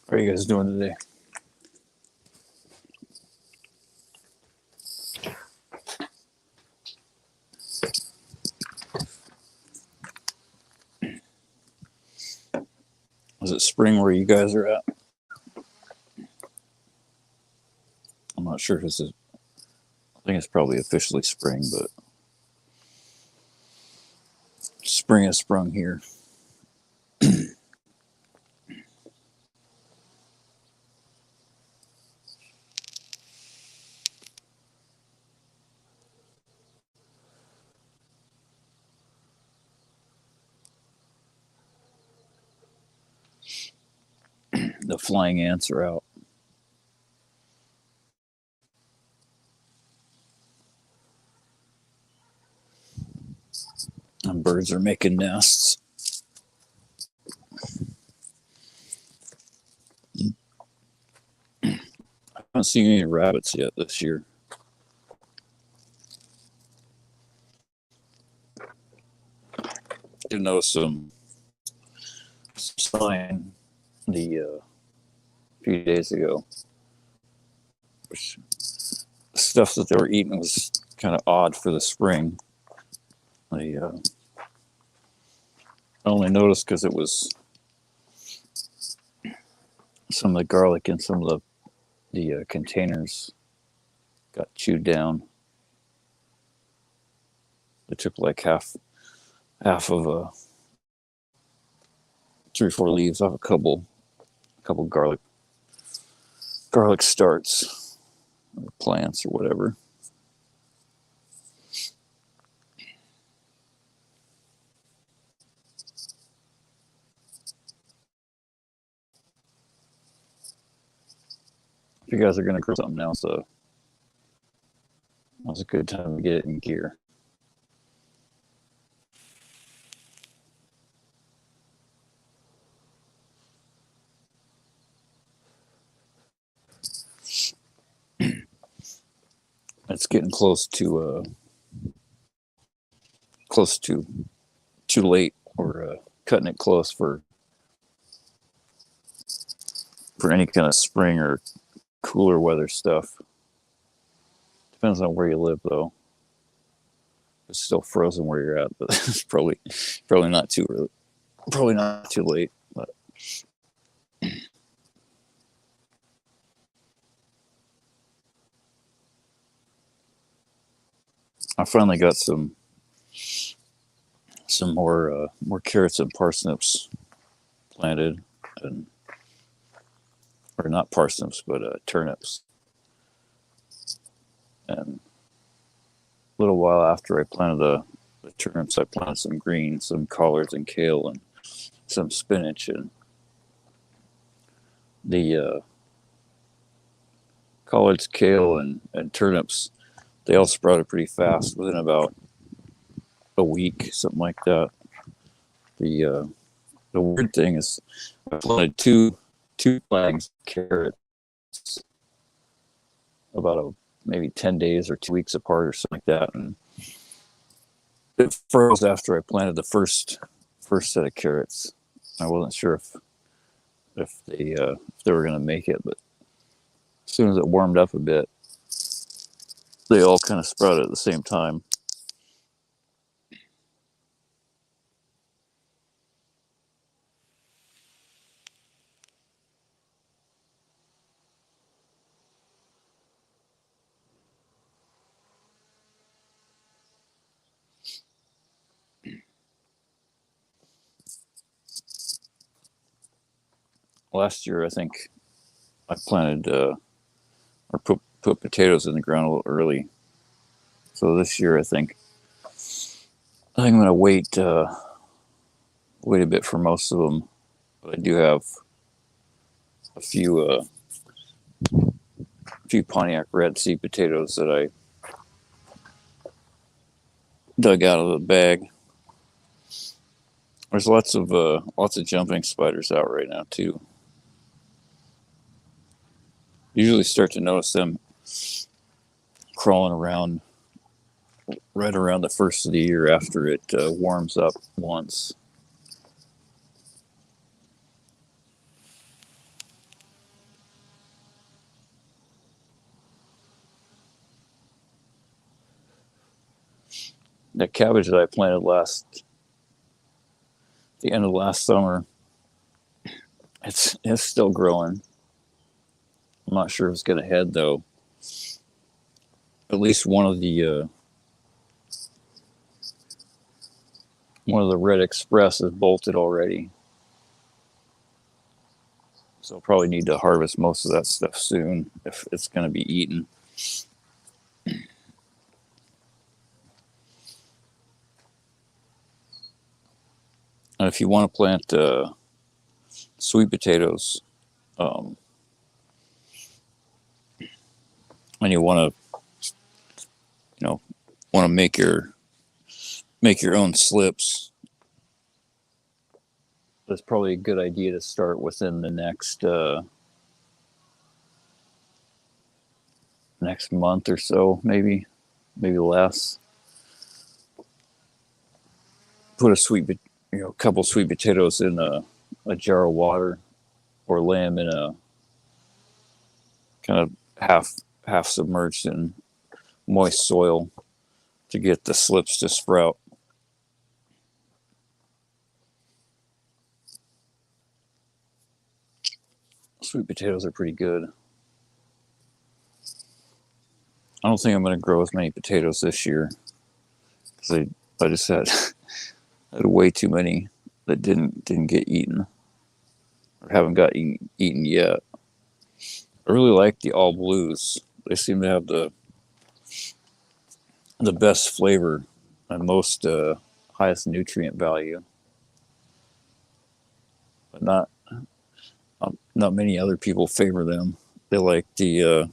How are you guys doing today? Is it spring where you guys are at? I'm not sure if this is, I think it's probably officially spring, but spring has sprung here. The flying ants are out. And birds are making nests. I haven't seen any rabbits yet this year. I did notice some sign the few days ago, which stuff that they were eating was kind of odd for the spring. I only noticed because it was some of the garlic in some of the containers got chewed down. They took like half of a 3 or 4 leaves off a couple garlic starts or plants or whatever. If you guys are going to grow something now, so now's a good time to get it in gear. It's getting close to too late, or cutting it close for any kind of spring or cooler weather stuff. Depends on where you live, though. It's still frozen where you're at, but it's probably not too early. Probably not too late. But I finally got some more carrots and parsnips planted, or not parsnips, but turnips. And a little while after I planted the turnips, I planted some greens, some collards and kale, and some spinach. And the collards, kale, and turnips, they all sprouted pretty fast within about a week, something like that. The weird thing is, I planted two plantings of carrots about maybe 10 days or 2 weeks apart or something like that, and it froze after I planted the first set of carrots. I wasn't sure if they were going to make it, but as soon as it warmed up a bit, they all kind of sprouted at the same time. Last year, I think I planted or put potatoes in the ground a little early. So this year, I think I'm going to wait a bit for most of them. But I do have a few Pontiac red seed potatoes that I dug out of the bag. There's lots of jumping spiders out right now too. Usually start to notice them crawling around right around the first of the year after it warms up once. that cabbage that I planted the end of last summer, it's still growing. I'm not sure if it's gonna head though. At least one of the Red Express is bolted already, so I'll probably need to harvest most of that stuff soon if it's going to be eaten. And if you want to plant sweet potatoes, um, and you want to, want to make your own slips, that's probably a good idea to start within the next month or so, maybe less. Put a couple sweet potatoes in a jar of water, or lay them in a kind of half submerged in moist soil to get the slips to sprout. Sweet potatoes are pretty good. I don't think I'm going to grow as many potatoes this year because I just had way too many that didn't get eaten or haven't got eaten yet. I really like the all blues. They seem to have the best flavor and most highest nutrient value, but not many other people favor them. They like the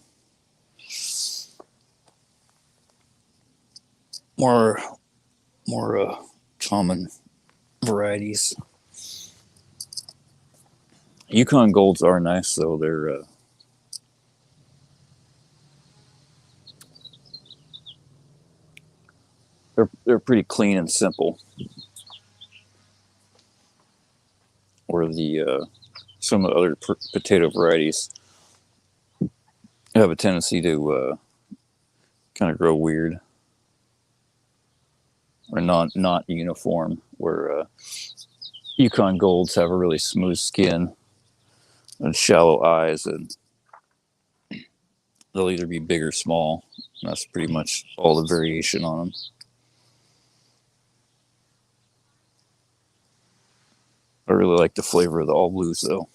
more common varieties. Yukon Golds are nice though. They're pretty clean and simple. Or the some of the other potato varieties have a tendency to kind of grow weird or not uniform. Where Yukon Golds have a really smooth skin and shallow eyes, and they'll either be big or small. And that's pretty much all the variation on them. I really like the flavor of the all blues though.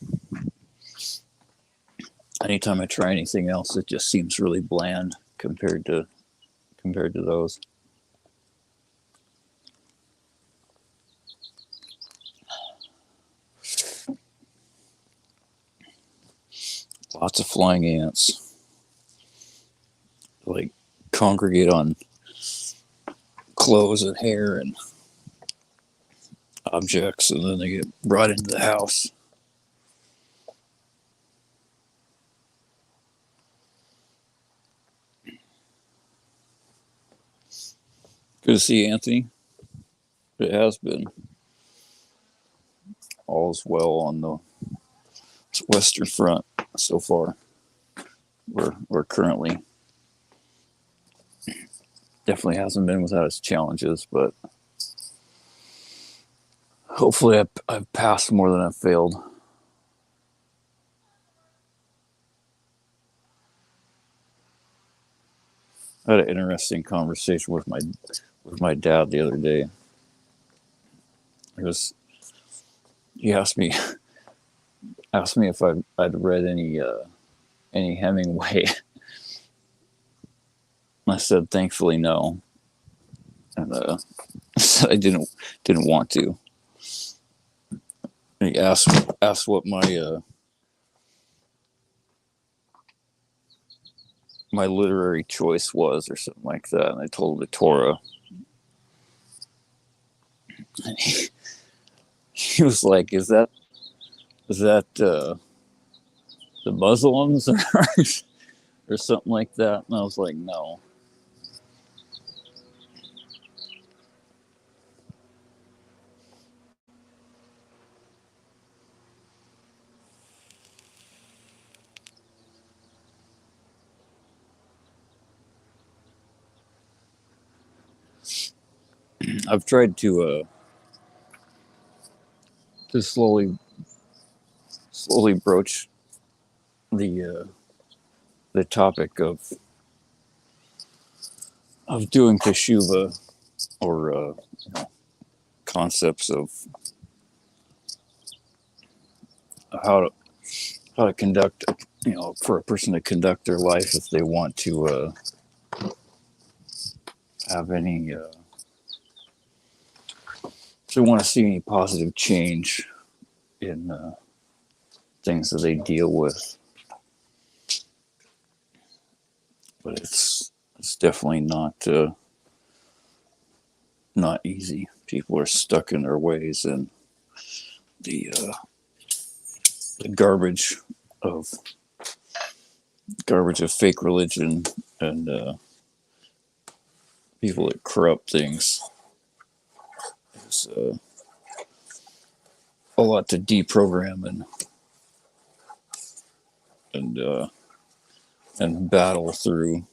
Anytime I try anything else, it just seems really bland compared to those. Lots of flying ants, like, congregate on clothes and hair and objects, and then they get brought into the house. Good to see you, Anthony. It has been. All's well on the Western Front so far. We're currently, definitely hasn't been without its challenges, but hopefully I've passed more than I've failed. I had an interesting conversation with my dad the other day. He asked me if I'd read any Hemingway. I said thankfully no, and I didn't want to. And he asked what my literary choice was or something like that, and I told him the Torah. And he was like, "Is that the Muslims or something like that?" And I was like, "No." I've tried to slowly broach the topic of doing teshuva, or concepts of how to how to conduct, for a person to conduct their life if they want to have any, if they want to see any positive change in things that they deal with. But it's definitely not easy. People are stuck in their ways, and the the of garbage of fake religion and people that corrupt things. There's a lot to deprogram and battle through.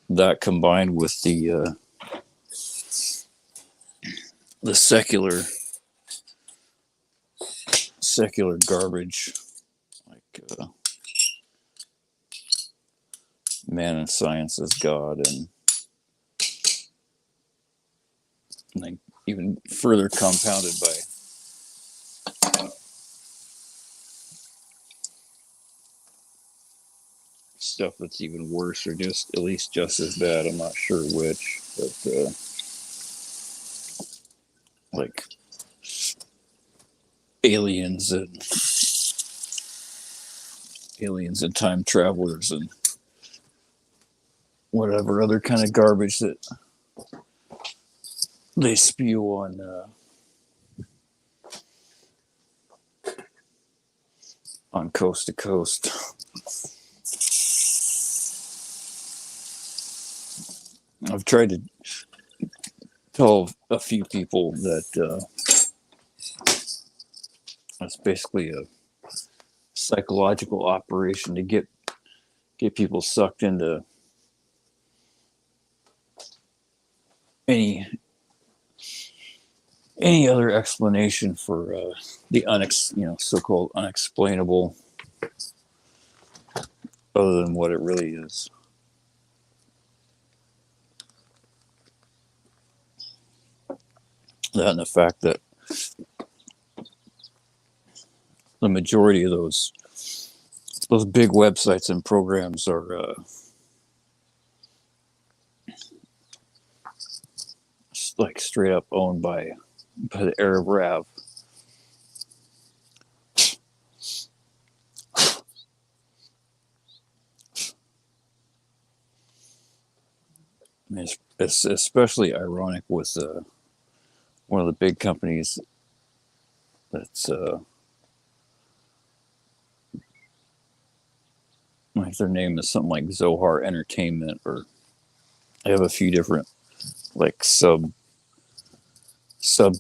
That combined with the secular garbage, like man and science as God, and like even further compounded by stuff that's even worse, or just at least just as bad. I'm not sure which, but like aliens and time travelers and whatever other kind of garbage that they spew on coast to coast. I've tried to tell a few people that it's basically a psychological operation to get people sucked into any other explanation for the so-called unexplainable, other than what it really is. That and the fact that the majority of those big websites and programs are like straight up owned by the Arab Rav. I mean, it's especially ironic with one of the big companies that's like their name is something like Zohar Entertainment, or they have a few different like sub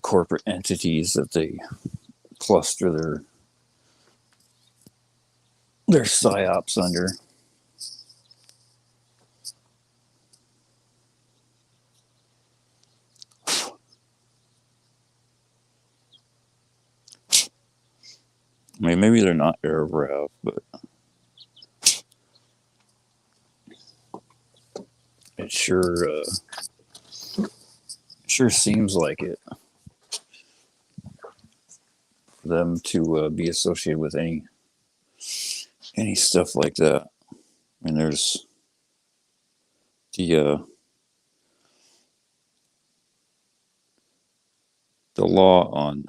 corporate entities that they cluster their psyops under. I mean, maybe they're not Arab Rav, but it sure seems like it for them to be associated with any stuff like that. I mean, there's the law on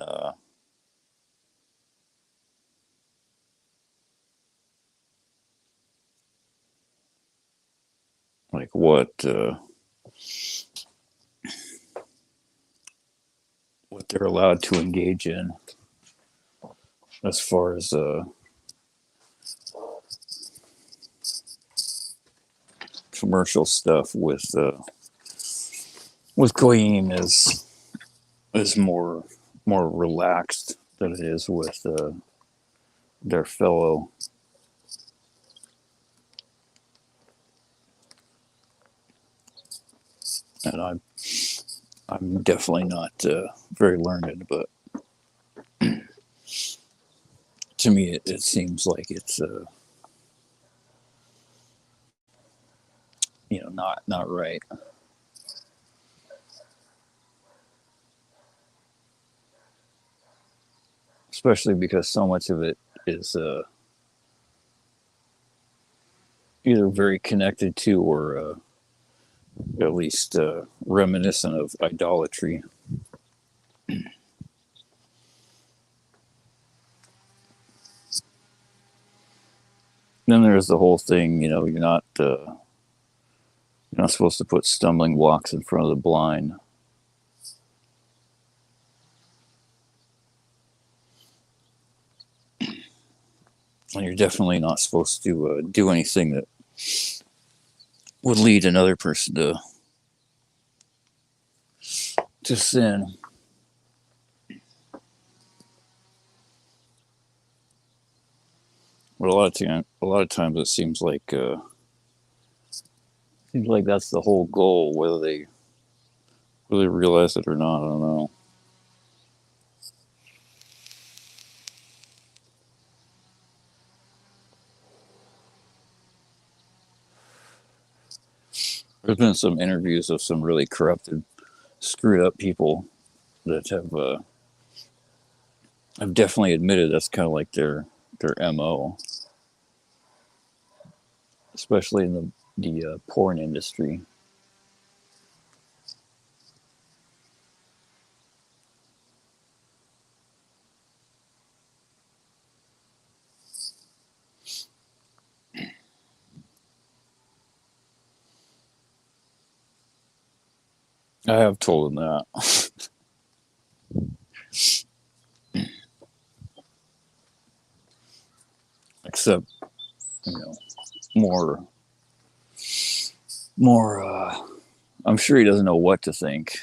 like what they're allowed to engage in as far as commercial stuff with Goyim is more relaxed than it is with their fellow and I'm definitely not very learned, but to me, it seems like it's not right. Especially because so much of it is either very connected to or at least reminiscent of idolatry. Then there's the whole thing, you're not supposed to put stumbling blocks in front of the blind. And you're definitely not supposed to do anything that would lead another person to sin. But a lot of times it seems like that's the whole goal, whether they really realize it or not. I don't know. There's been some interviews of some really corrupted, screwed up people that have definitely admitted that's kind of like their mo, especially in the porn industry. I have told them that, except you know more more. I'm sure he doesn't know what to think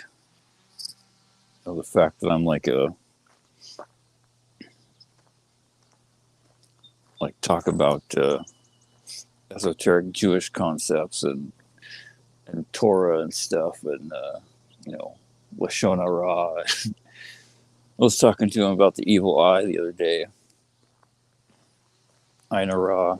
of the fact that I'm like talk about esoteric Jewish concepts and Torah and stuff, and you know Lashon Hara. I was talking to him about the evil eye the other day, Ain Hara.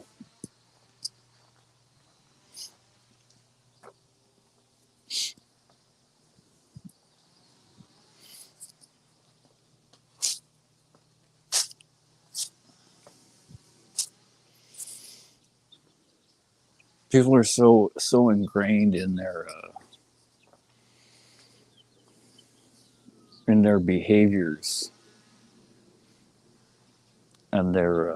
People are so ingrained in their behaviors and their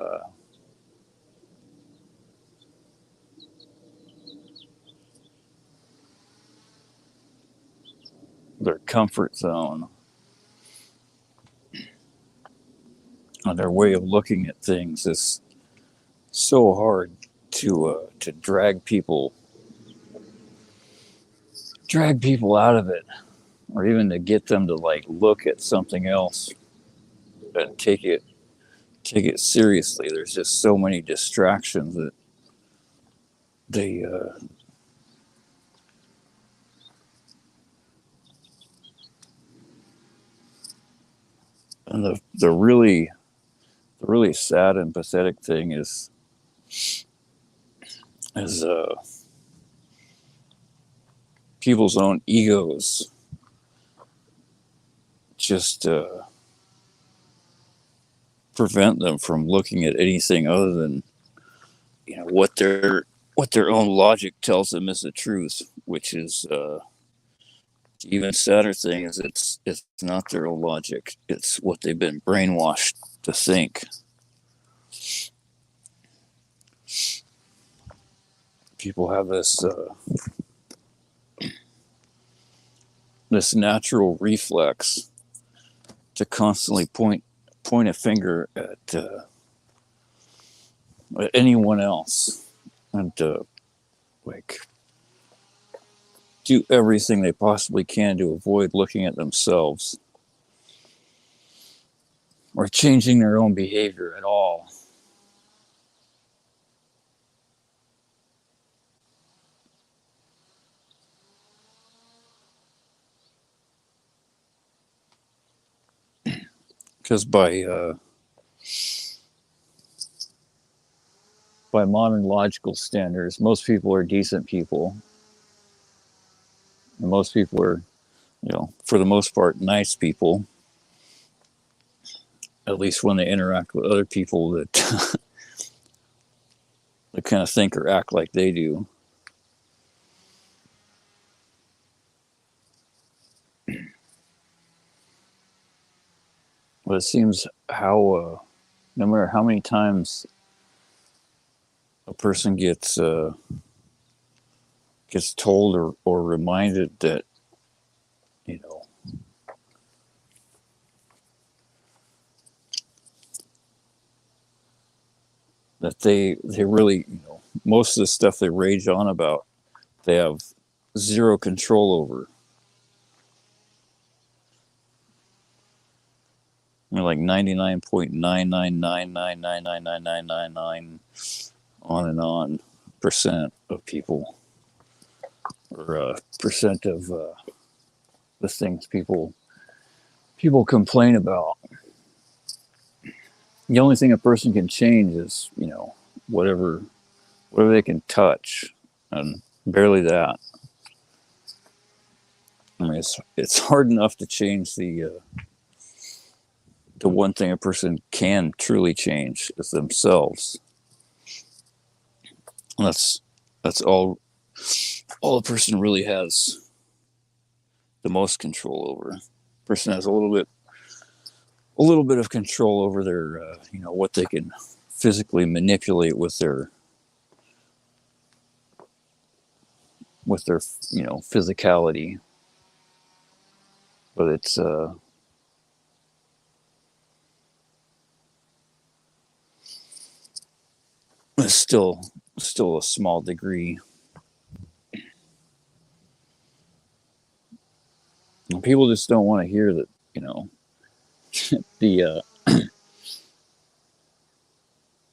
comfort zone and their way of looking at things is so hard to drag people out of it, or even to get them to like look at something else and take it seriously. There's just so many distractions that they and the really sad and pathetic thing is people's own egos just prevent them from looking at anything other than what their own logic tells them is the truth, which is the even sadder thing is it's not their own logic, it's what they've been brainwashed to think. People have this natural reflex to constantly point a finger at anyone else and like do everything they possibly can to avoid looking at themselves or changing their own behavior at all. because by modern logical standards, most people are decent people, and most people are, for the most part, nice people. At least when they interact with other people that that kind of think or act like they do. But it seems how no matter how many times a person gets told or reminded that, you know, that they really, most of the stuff they rage on about, they have zero control over. Like 99.999999999 on and on percent of people, or percent of the things people complain about. The only thing a person can change is, whatever they can touch, and barely that. I mean, it's hard enough to change the one thing a person can truly change is themselves. And that's all a person really has the most control over. A person has a little bit of control over their what they can physically manipulate with their physicality, but it's still a small degree. And people just don't want to hear that, the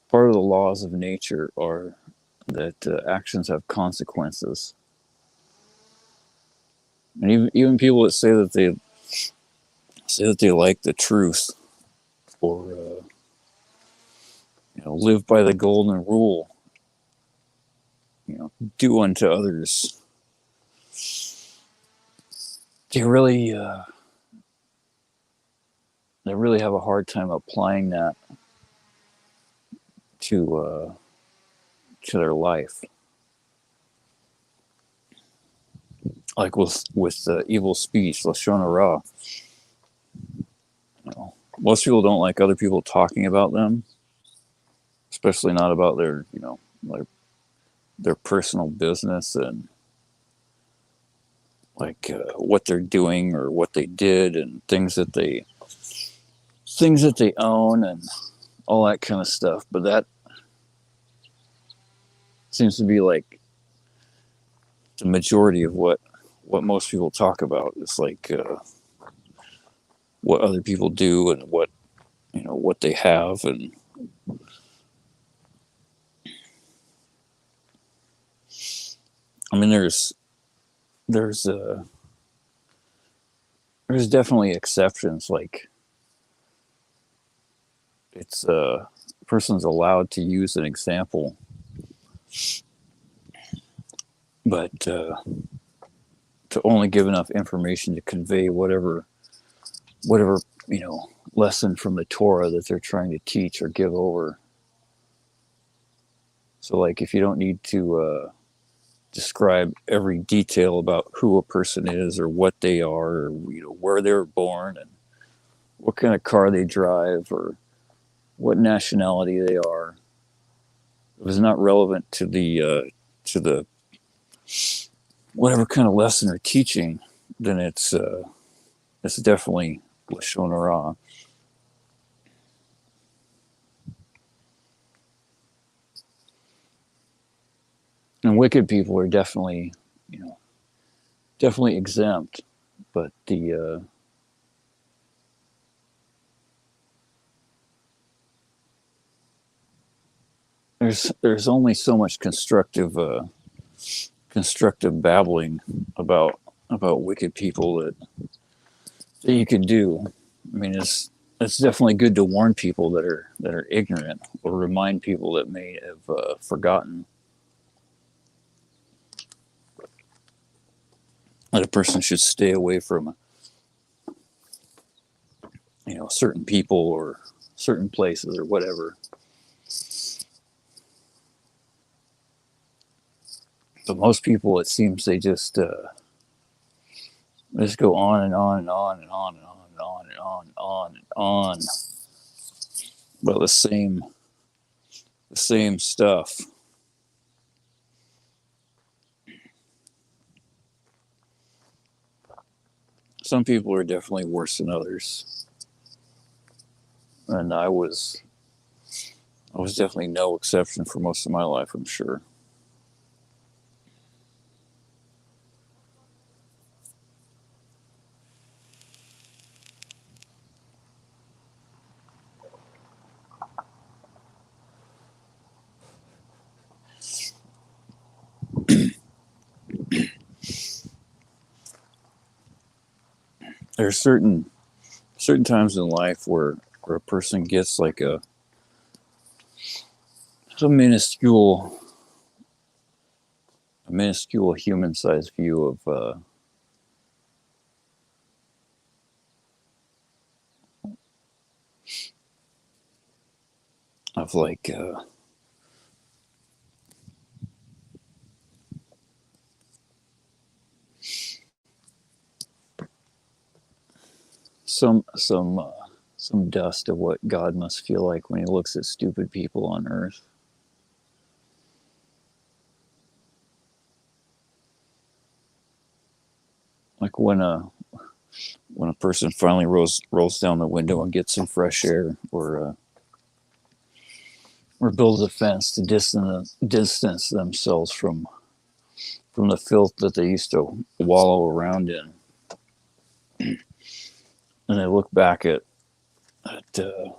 part of the laws of nature are that actions have consequences. And even people that say that they like the truth, or live by the golden rule, do unto others, they really have a hard time applying that to their life. Like with evil speech, Lashon Hara. Most people don't like other people talking about them, especially not about their like their personal business, and like what they're doing or what they did, and things that they own, and all that kind of stuff. But that seems to be like the majority of what most people talk about. It's like what other people do, and what they have. And I mean, there's definitely exceptions. Like, it's a person's allowed to use an example, but to only give enough information to convey whatever lesson from the Torah that they're trying to teach or give over. So, like, if you don't need to describe every detail about who a person is, or what they are, or where they were born, and what kind of car they drive, or what nationality they are, if it's not relevant to the whatever kind of lesson or teaching, then it's definitely Lashon Hara. And wicked people are definitely exempt, but there's only so much constructive babbling about wicked people that you can do. I mean, it's definitely good to warn people that are ignorant, or remind people that may have forgotten, that a person should stay away from, certain people or certain places or whatever. But most people, it seems, they just go on and on and on and on and on and on and on and on and on about the same stuff. Some people are definitely worse than others, and I was definitely no exception for most of my life, I'm sure. There are certain times in life where a person gets like a minuscule human sized view of like some dust of what God must feel like when he looks at stupid people on earth. Like when a person finally rolls down the window and gets some fresh air, or builds a fence to distance themselves from the filth that they used to wallow around in, and they look back at at the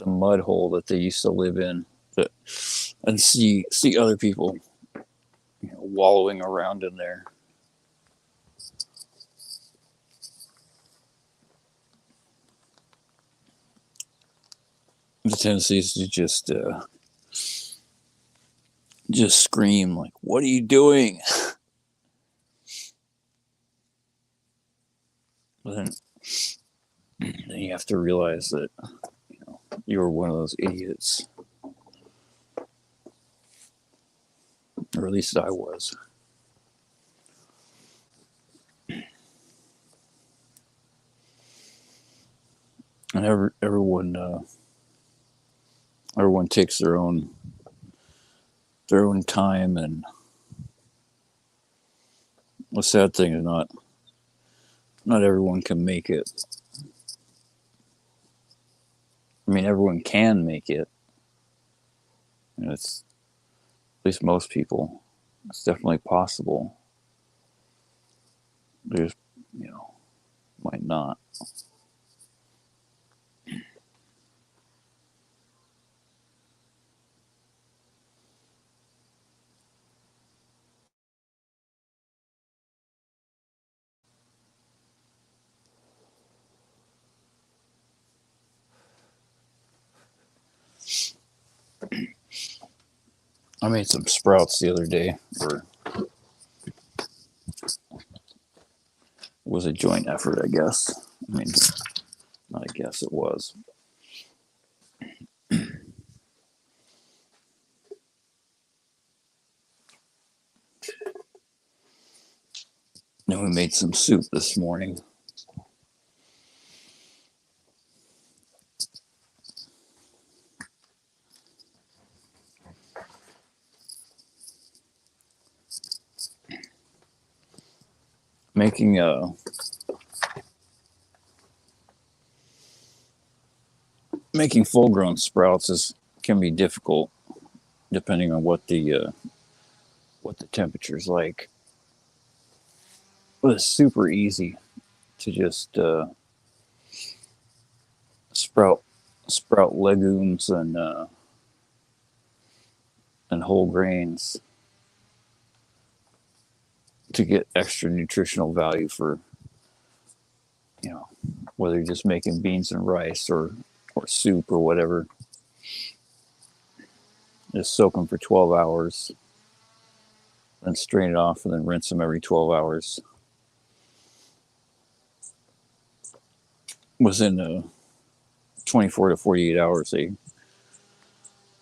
mud hole that they used to live in, that, and see other people, wallowing around in there. The tendency is to just scream like, "What are you doing?" But then you have to realize that you were one of those idiots, or at least I was. And everyone takes their own time, and the sad thing is not everyone can make it. I mean, everyone can make it. And it's, at least most people, it's definitely possible. They just, might not. I made some sprouts the other day, or it was a joint effort, I guess. I mean, not I guess, it was. Then we made some soup this morning. Making making full grown sprouts can be difficult depending on what the temperature's like. But it's super easy to just sprout legumes and whole grains to get extra nutritional value for you know, whether you're just making beans and rice or soup or whatever, just soak them for 12 hours, then strain it off, and then rinse them every 12 hours. Within 24 to 48 hours,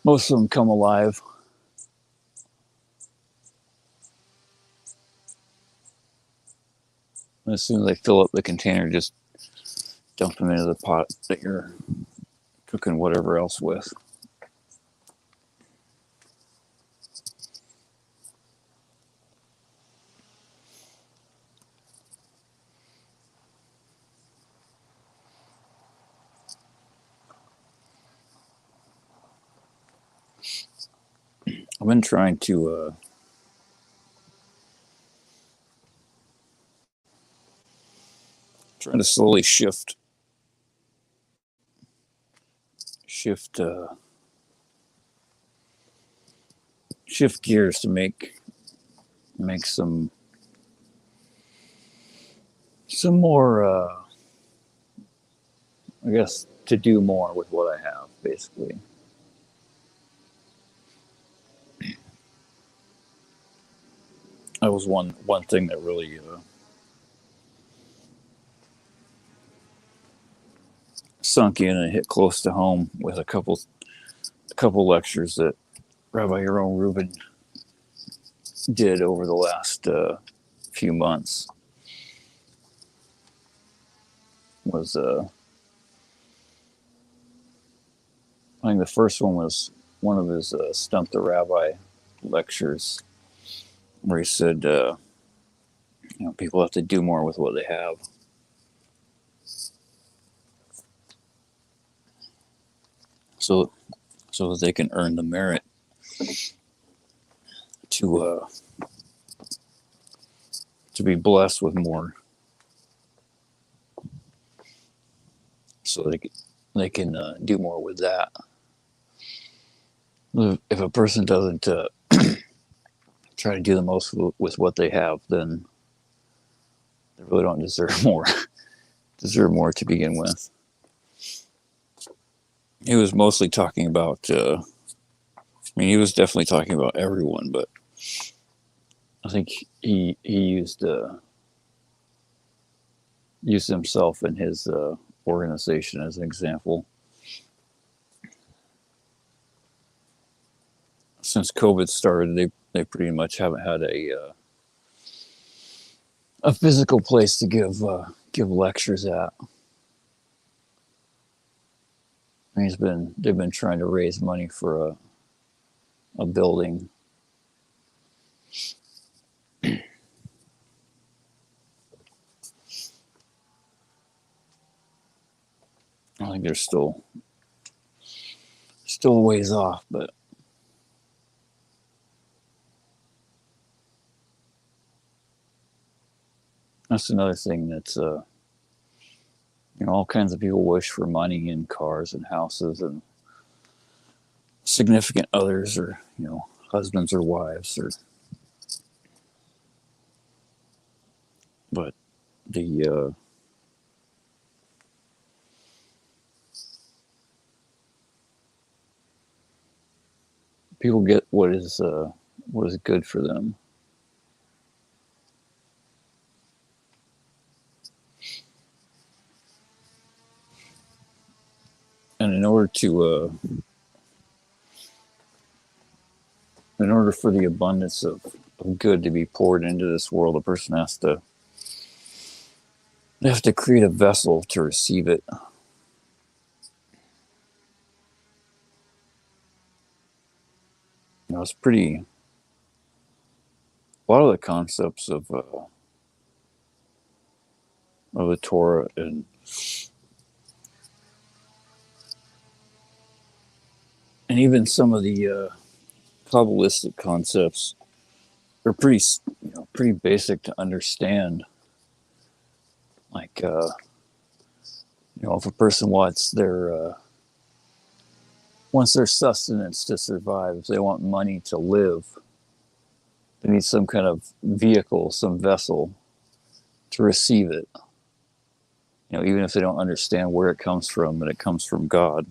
most of them come alive. And as soon as they fill up the container, just dump them into the pot that you're cooking whatever else with. I've been trying to slowly shift gears to make some more I guess to do more with what I have, basically. That was one thing that really sunk in and hit close to home with a couple lectures that Rabbi Yaron Rubin did over the last few months. Was I think the first one was one of his Stump the Rabbi lectures, where he said, people have to do more with what they have. So that they can earn the merit to be blessed with more, so they can do more with that. If a person doesn't try to do the most with what they have, then they really don't deserve more. Deserve more to begin with. He was mostly talking about. He was definitely talking about everyone, but I think he used himself and his organization as an example. Since COVID started, they pretty much haven't had a physical place to give lectures at. They've been trying to raise money for a building. I think they're still a ways off, but that's another thing that's all kinds of people wish for money and cars and houses and significant others, or husbands or wives, but the people get what is good for them. And in order for the abundance of good to be poured into this world, a person has to create a vessel to receive it. It's pretty. A lot of the concepts of the Torah and even some of the Kabbalistic concepts are pretty basic to understand. Like, if a person wants their sustenance to survive, if they want money to live, they need some kind of vehicle, some vessel to receive it. even if they don't understand where it comes from and it comes from God,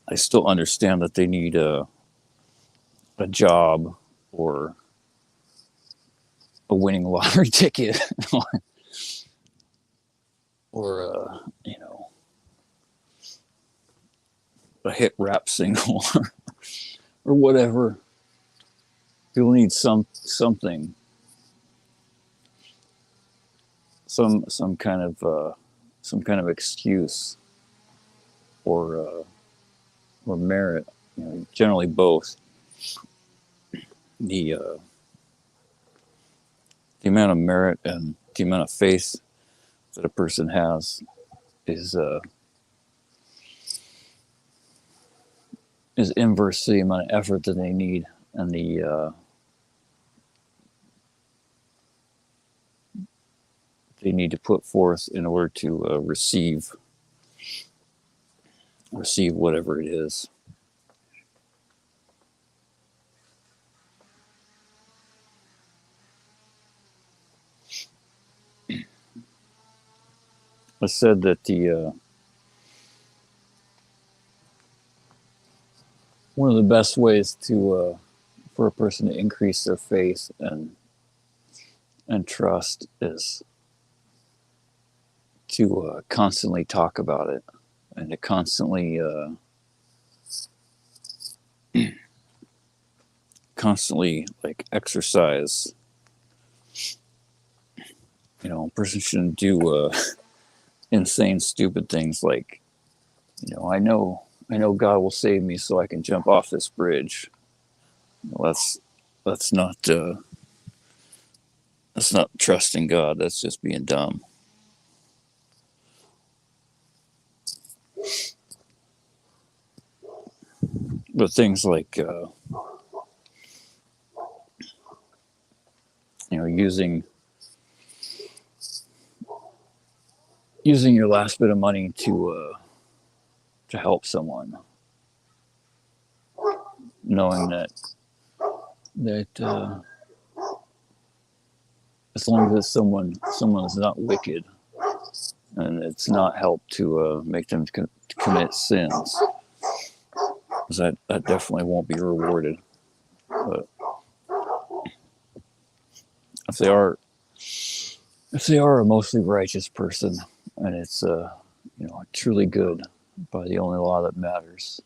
I still understand that they need a job or a winning lottery ticket or a hit rap single or whatever. People need something, some kind of excuse or merit. Generally both. The amount of merit and the amount of faith that a person has is inverse to the amount of effort that they need and they need to put forth in order to receive whatever it is. I said that the one of the best ways to for a person to increase their faith and trust is to constantly talk about it and to constantly like exercise. A person shouldn't do insane, stupid things like, I know God will save me so I can jump off this bridge. Well, that's not that's not trusting God. That's just being dumb. But things like using your last bit of money to help someone, knowing that as long as someone is not wicked and it's not help to make them commit sins, that definitely won't be rewarded. But if they are a mostly righteous person and it's truly good by the only law that matters,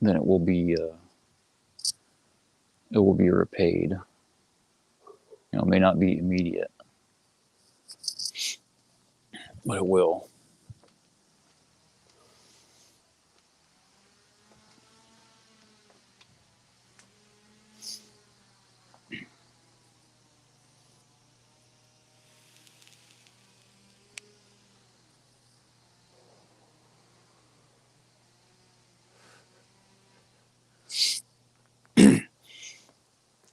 then it will be repaid. It may not be immediate, but it will.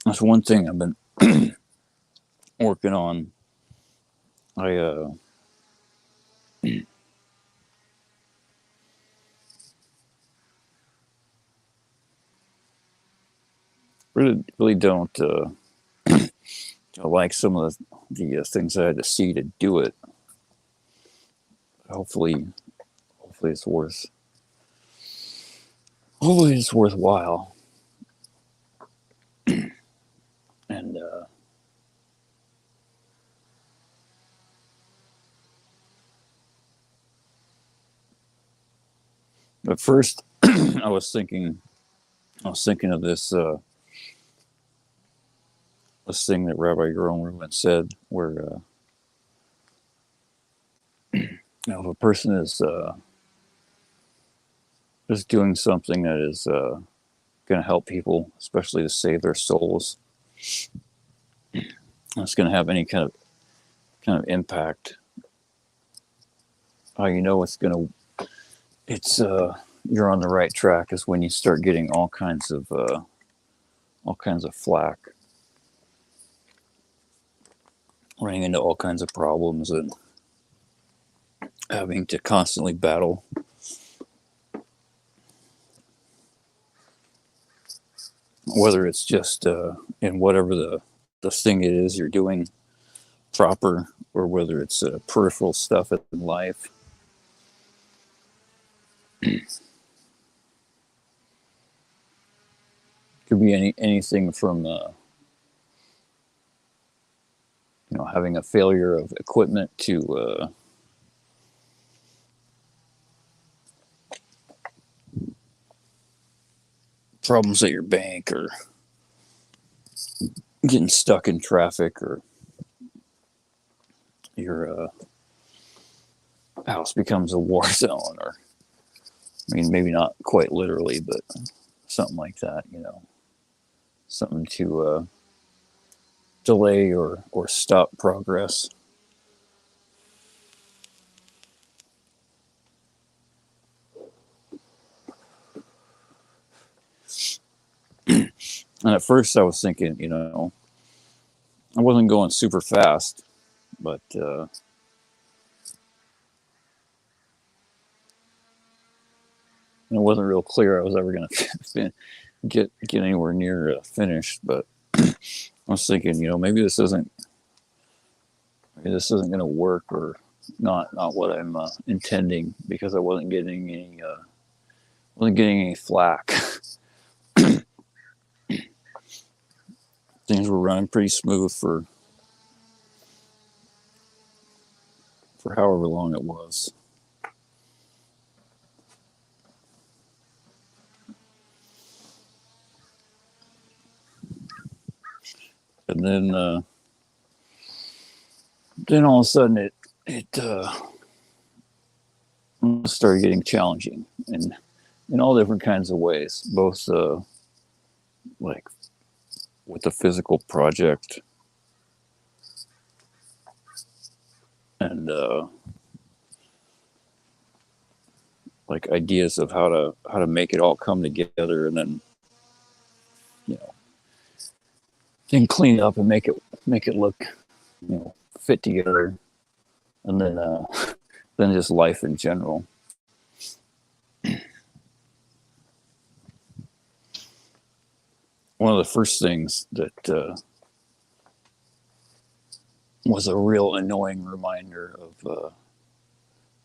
That's one thing I've been working on. I really don't like some of the things I had to see to do it. Hopefully it's worthwhile. And but first, I was thinking of this thing that Rabbi Yaron Rubin said, where if a person is just doing something that is going to help people, especially to save their souls, it's going to have any kind of impact. How you know you're on the right track is when you start getting all kinds of flack, running into all kinds of problems, and having to constantly battle whether it's just in whatever the thing it is you're doing, proper or whether it's peripheral stuff in life. Could be anything from having a failure of equipment to problems at your bank, or getting stuck in traffic, or your house becomes a war zone, or I mean, maybe not quite literally, but something like that. Something to delay or stop progress. And at first, I was thinking, I wasn't going super fast, but it wasn't real clear I was ever going to get anywhere near finished. But I was thinking, maybe this isn't going to work, or not what I'm intending, because I wasn't getting any flack. Things were running pretty smooth for however long it was. And then all of a sudden it started getting challenging, and in all different kinds of ways, both like with the physical project, and like ideas of how to make it all come together, and then then clean it up and make it look fit together, and then then just life in general. One of the first things that was a real annoying reminder of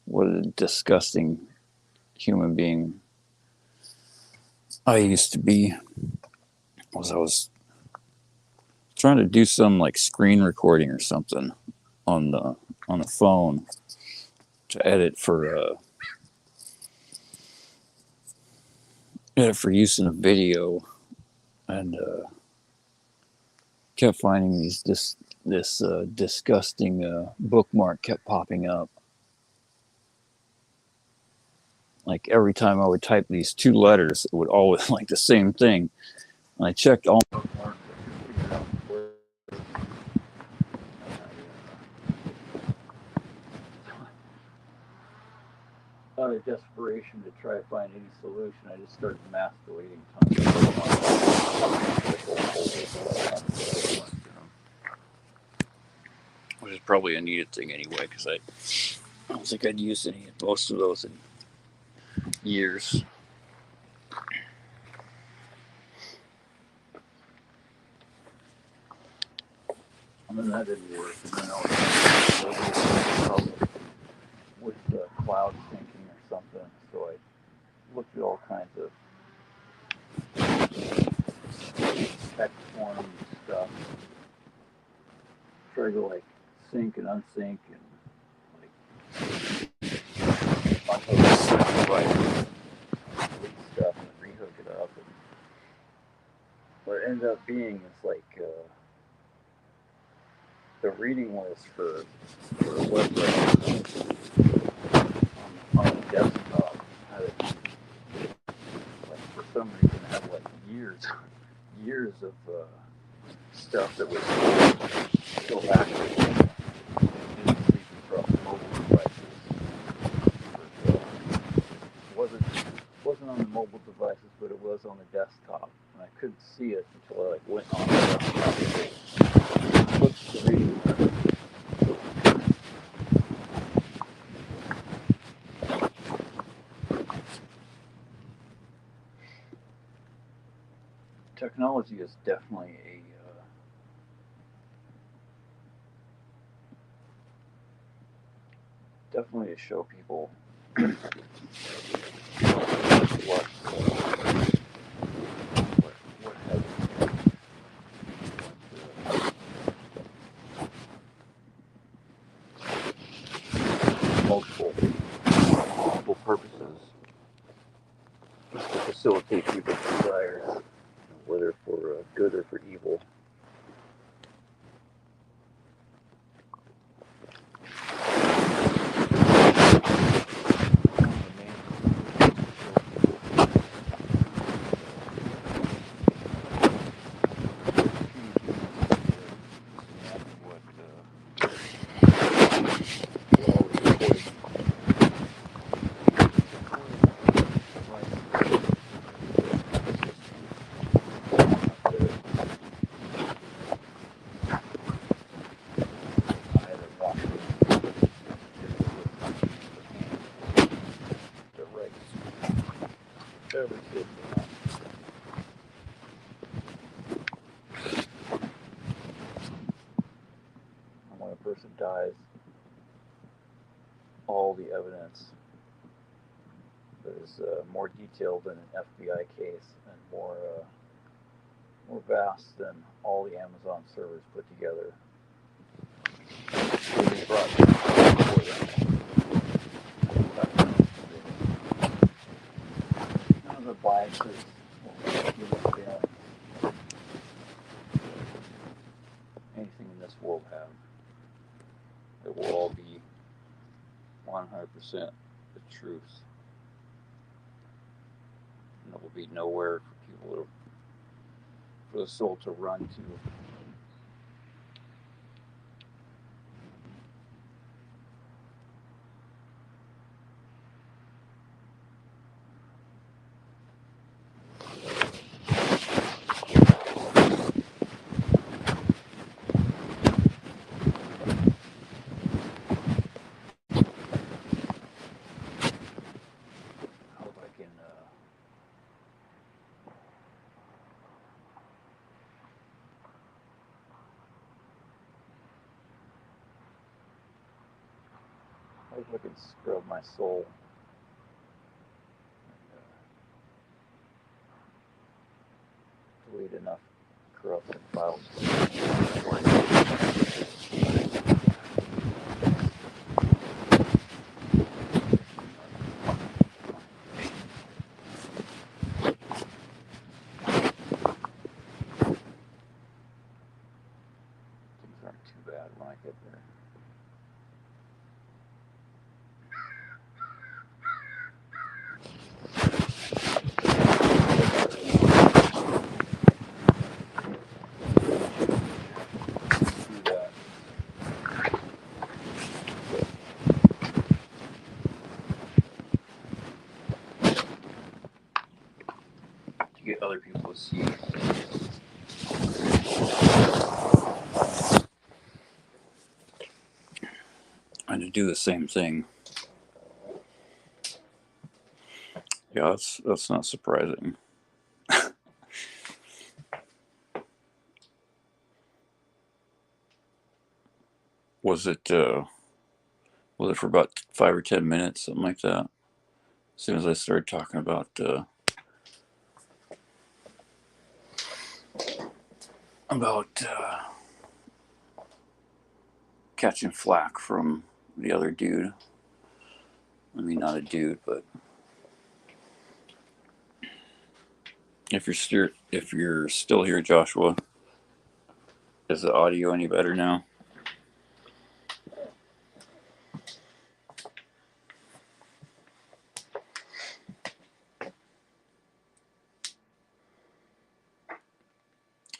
what a disgusting human being I used to be was I was trying to do some like screen recording or something on the phone to edit for use in a video, and kept finding this disgusting bookmark kept popping up. Like every time I would type these two letters, it would always like the same thing. And I checked all my bookmarks. Out of desperation to try to find any solution, I just started mass deleting tons of bookmarks. Which is probably a needed thing anyway, because I don't think I'd used most of those in years. And then that didn't work. And then I was with cloud syncing or something. So I looked at all kinds of text form stuff. Tried to like sync and unsync and like delete stuff and rehook it up. And what it ended up being is like the reading list for a website on the desktop had it, like for some reason had like years of stuff that was still active. Didn't sleep across mobile devices. Wasn't on the mobile devices, but it was on the desktop, and I couldn't see it until I like went on the desktop. Looked at the reading list. Technology is definitely wanted to show people what has multiple purposes just to facilitate people's desires, whether for good or for evil. When a person dies, all the evidence that is more detailed than an FBI case and more vast than all the Amazon servers put together. None of the biases anything in this world have. It will all be 100% the truth. And there will be nowhere for people for the soul to run to. I hope I can scrub my soul and delete enough corrupted files. Things aren't too bad when I get there. Get other people to see and to do the same thing. Yeah, that's not surprising. Was it for about 5 or 10 minutes, something like that? As soon as I started talking about catching flack from the other dude. I mean, not a dude, but if you're still here, Joshua, is the audio any better now?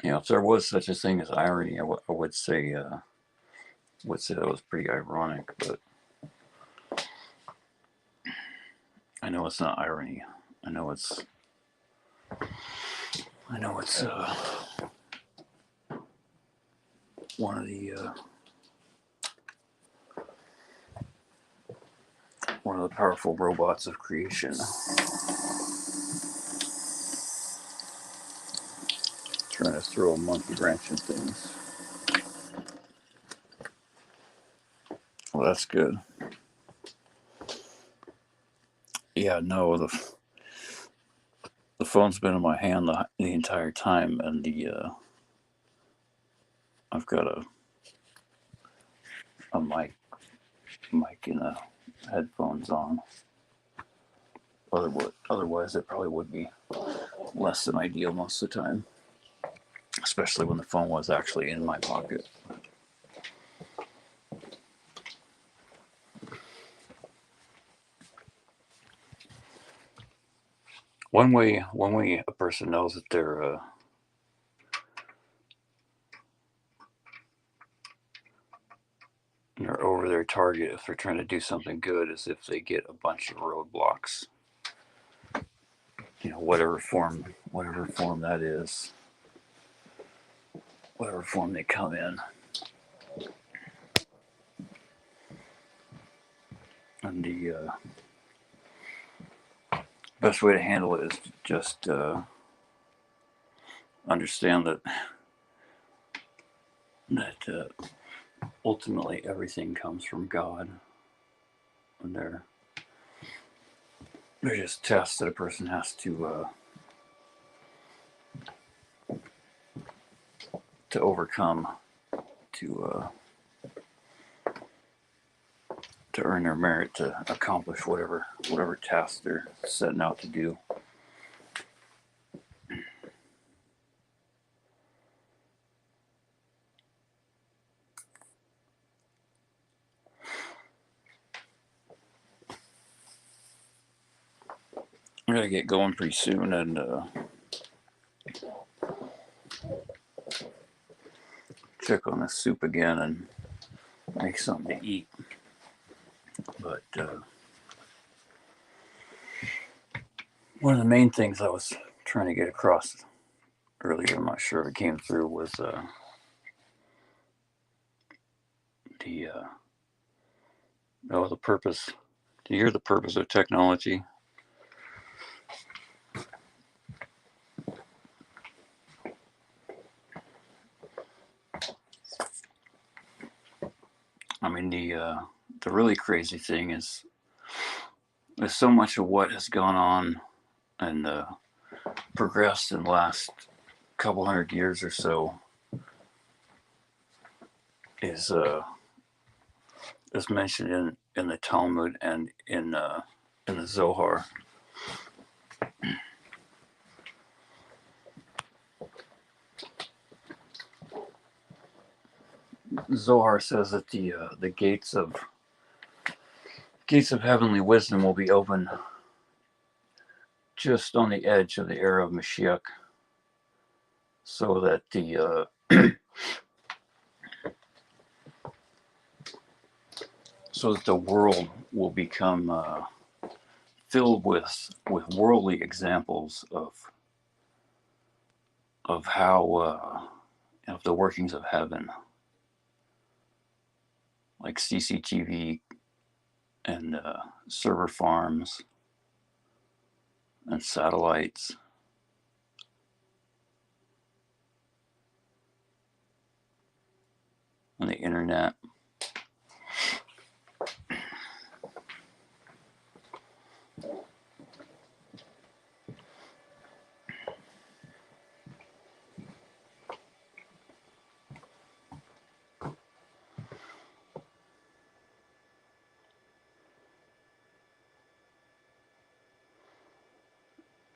Yeah, if there was such a thing as irony, I would say that was pretty ironic, but I know it's not irony. I know it's one of the powerful robots of creation trying to throw a monkey wrench in things. Well, that's good. Yeah, no, the phone's been in my hand the entire time, and I've got a mic and the headphones on. Otherwise, it probably would be less than ideal most of the time, especially when the phone was actually in my pocket. One way a person knows that they're over their target if they're trying to do something good is if they get a bunch of roadblocks. Whatever form that is, whatever form they come in. And the best way to handle it is just understand that ultimately everything comes from God, and they're just tests that a person has to overcome to earn their merit to accomplish whatever task they're setting out to do. I'm gonna get going pretty soon and check on this soup again and make something to eat. But one of the main things I was trying to get across earlier, I'm not sure if it came through, was the purpose. Do you hear the purpose of technology? I mean, the really crazy thing is there's so much of what has gone on and progressed in the last couple hundred years or so is mentioned in the Talmud and in the Zohar. Zohar says that the gates of heavenly wisdom will be open just on the edge of the era of Mashiach, so that the world will become filled with worldly examples of how of the workings of heaven, like CCTV and server farms and satellites. On the internet.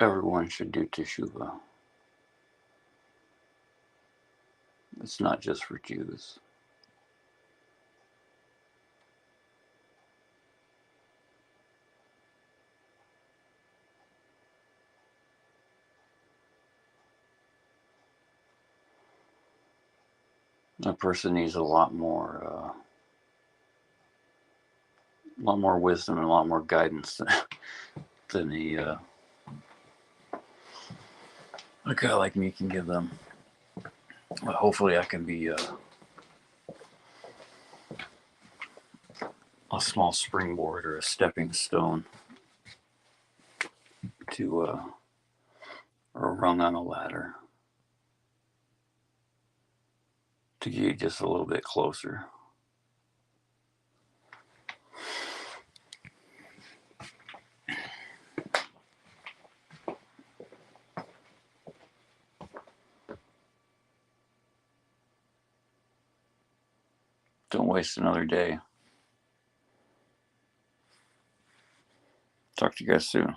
Everyone should do teshuvah. It's not just for Jews. A person needs a lot more wisdom and a lot more guidance than a guy like me can give them. But hopefully, I can be a small springboard or a stepping stone to or a rung on a ladder to get you just a little bit closer. Don't waste another day. Talk to you guys soon.